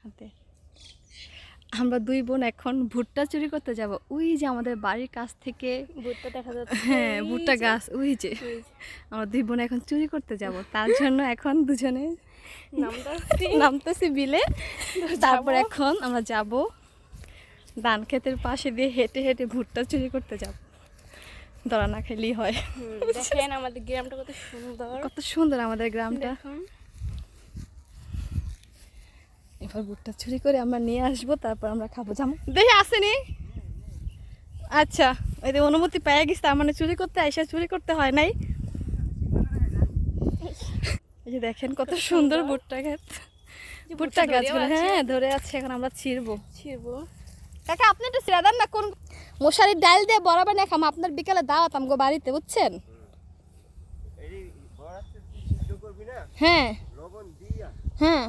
হাতে আমরা দুই বোন এখন ভুট্টা চুরি করতে যাব। ওই যে আমাদের বাড়ির কাছ থেকে ভুট্টা দেখা যাচ্ছে। হ্যাঁ ভুট্টা গাছ ওই যে আমরা দুই বোন এখন চুরি করতে যাব, তার জন্য এখন দুজনে নামতেছি বিলে। তারপর এখন আমরা যাব ধান ক্ষেতের পাশে দিয়ে হেঁটে হেঁটে ভুট্টা চুরি করতে যাব। ধরা না খেলেই হয়। দেখেন আমাদের গ্রামটা কত সুন্দর, কত সুন্দর আমাদের গ্রামটা। এবার ভুট্টা চুরি করে আমরা নিয়ে আসবো, তারপর আমরা খাবো। জামু দেখে আসেনি। আচ্ছা ওই যে অনুমতি পেয়ে গেছে, তার মানে চুরি করতে আইসা চুরি করতে হয় নাই। এই যে দেখেন কত সুন্দর ভুট্টা গাছ, ভুট্টা গাছগুলো হ্যাঁ ধরে আছে। এখন আমরা ছিড়বো। কাকা আপনি একটু ছিড়া দেন না, কোন মশারির ডাল দিয়ে বরাবর না খাম। আপনার বিকালে দাওয়াত আমগো বাড়িতে, বুঝছেন? হ্যাঁ হ্যাঁ